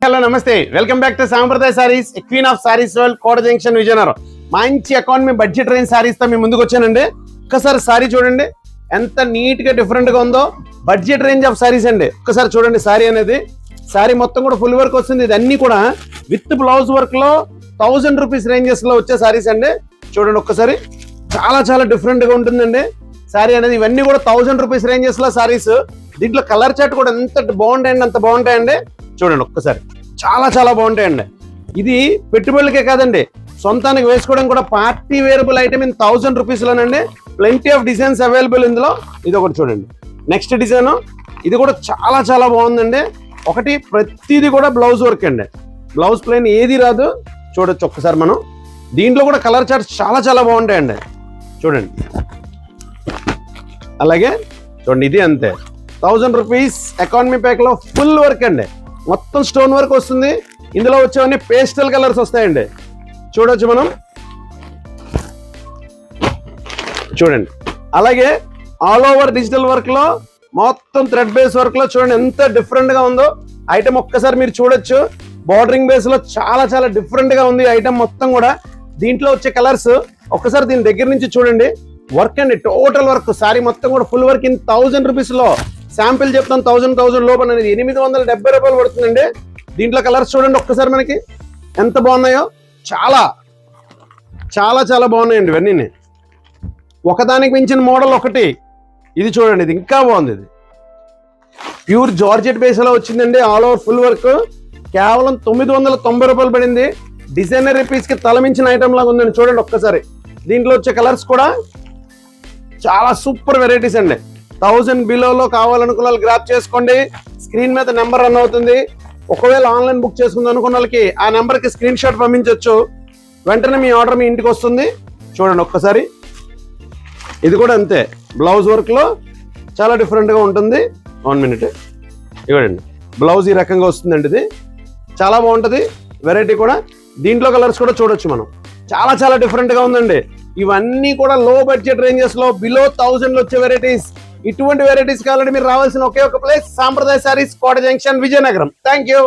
Hello నమస్తే, welcome back to Sampradaya sarees, queen of sarees world, Kota junction, Vizianagaram. మంచి economy budget range saris తో మీ ముందుకు వచ్చానండి. ఒక్కసారి సారీ చూడండి ఎంత నీట్ గా డిఫరెంట్ గా ఉందో. బడ్జెట్ రేంజ్ ఆఫ్ సారీస్ అండి. ఒక్కసారి చూడండి సారీ అనేది. సారీ మొత్తం కూడా ఫుల్ వర్క్ వస్తుంది. ఇది అన్ని కూడా విత్ బ్లౌజ్ వర్క్ లో 1000 రూపీస్ రేంజెస్ లో వచ్చే సారీస్ అండి. చూడండి ఒక్కసారి, చాలా చాలా డిఫరెంట్ గా ఉంటుందండి సారీ అనేది. ఇవన్నీ కూడా 1000 రూపీస్ రేంజెస్ లో సారీస్. దీంట్లో కలర్ చార్ట్ కూడా ఎంత బాగుంటాయండి, అంత బాగుంటాయండి. చూడండి ఒక్కసారి, చాలా చాలా బాగుంటాయండి. ఇది పెట్టుబడులకే కాదండి, సొంతానికి వేసుకోవడం కూడా party wearable item in 1000 rupees లోనండి. ప్లెంటీ ఆఫ్ డిజైన్స్ అవైలబుల్ ఇందులో. ఇది ఒకటి చూడండి, నెక్స్ట్ డిజైన్. ఇది కూడా చాలా చాలా బాగుందండి. ఒకటి ప్రతిదీ కూడా బ్లౌజ్ వర్క్ అండి, బ్లౌజ్ ప్లెయిన్ ఏది రాదు. చూడొచ్చు ఒక్కసారి మనం. దీంట్లో కూడా కలర్ చార్ట్స్ చాలా చాలా బాగుంటాయండి. చూడండి అలాగే చూడండి, ఇది అంతే 1000 రూపీస్ ఎకానమీ ప్యాక్ లో ఫుల్ వర్క్ అండి. మొత్తం స్టోన్ వర్క్ వస్తుంది. ఇందులో వచ్చేవన్నీ పేస్టల్ కలర్స్ వస్తాయండి. చూడొచ్చు మనం. చూడండి అలాగే ఆల్ ఓవర్ డిజిటల్ వర్క్ లో మొత్తం థ్రెడ్ బేస్ వర్క్ లో చూడండి ఎంత డిఫరెంట్ గా ఉందో ఐటమ్. ఒక్కసారి మీరు చూడొచ్చు, బార్డరింగ్ బేస్ లో చాలా చాలా డిఫరెంట్ గా ఉంది ఐటమ్ మొత్తం కూడా. దీంట్లో వచ్చే కలర్స్ ఒక్కసారి దీని దగ్గర నుంచి చూడండి. వర్క్ అండి, టోటల్ వర్క్. సారీ మొత్తం కూడా ఫుల్ వర్క్ ఇన్ 1000 రూపీస్ లో. శాంపిల్ చెప్తాను, 1000 లోపల అనేది 870 రూపాయలు పడుతుందండి. దీంట్లో కలర్స్ చూడండి ఒక్కసారి, మనకి ఎంత బాగున్నాయో. చాలా చాలా చాలా బాగున్నాయండి ఇవన్నీ. ఒకదానికి మించిన మోడల్ ఒకటి. ఇది చూడండి, ఇది ఇంకా బాగుంది. ఇది ప్యూర్ జార్జెట్ బేస్ లో వచ్చిందండి. All over full work. కేవలం 990 రూపాయలు పడింది. డిజైనర్ పీస్ కి తలమించిన ఐటమ్ లాగా ఉందండి. చూడండి ఒక్కసారి. దీంట్లో వచ్చే కలర్స్ కూడా చాలా సూపర్ వెరైటీస్ అండి. 1000 బిలోలో కావాలనుకున్న వాళ్ళు గ్రాప్ చేసుకోండి. స్క్రీన్ మీద నెంబర్ రన్ అవుతుంది. ఒకవేళ ఆన్లైన్ బుక్ చేసుకుంది అనుకున్న వాళ్ళకి ఆ నెంబర్కి స్క్రీన్ షాట్ పంపించవచ్చు. వెంటనే మీ ఆర్డర్ మీ ఇంటికి వస్తుంది. చూడండి ఒక్కసారి. ఇది కూడా అంతే, బ్లౌజ్ వర్క్ లో చాలా డిఫరెంట్ గా ఉంటుంది. 1 మినిట్ ఇవ్వండి. బ్లౌజ్ ఈ రకంగా వస్తుందండి. ఇది చాలా బాగుంటుంది వెరైటీ కూడా. దీంట్లో కలర్స్ కూడా చూడొచ్చు మనం. చాలా చాలా డిఫరెంట్ గా ఉందండి. ఇవన్నీ కూడా లో బడ్జెట్ రేంజెస్ లో బిలో 1000 వచ్చే వెరైటీస్. ఇటువంటి వెరైటీస్ కావాలంటే మీరు రావాల్సిన ఒకే ఒక ప్లేస్, సాంప్రదాయ saris, Kota junction, Vizianagaram. Thank you.